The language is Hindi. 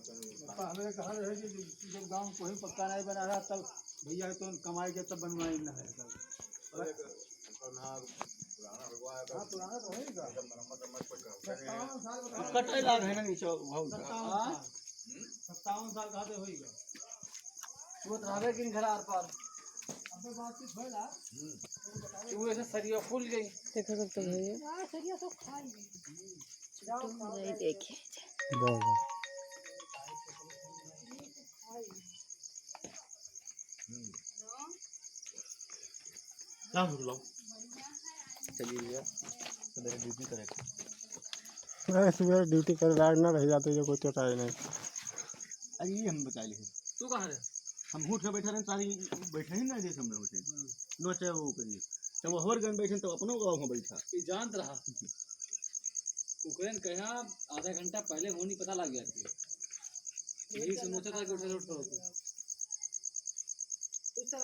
हमें कहा रहे कि जब गांव कोई पक्का नहीं बना रहा तब भैया तो कमाई के तब बनवाई न है सब पुराना तो होगा कटे लाग है ना नीचे बहुत 57 साल का तो होगा वो रहबे किन घर आर पार अबे बातचीत भइला वो ऐसे सरिया फूल गई देखो सब तो भैया हां सरिया सब खाई ये देखिए ना लो चलिए भैया तो मेरी ड्यूटी करेगा अरे सुबह ड्यूटी कर रात ना रह जाते जो कोई तो टाइम नहीं अरे ये हम बचा लिए तू कहाँ है हम उठ के बैठे रहे सारी बैठे ही ना जैसे हम उठे नो चाहे वो करिए जब वो हर गन बैठे तो अपनों गाँव में बैठा ये जानत रहा उकरेन कहा आधा घंटा पहले होनी पता लग गया थी यही सोचा था कि उठे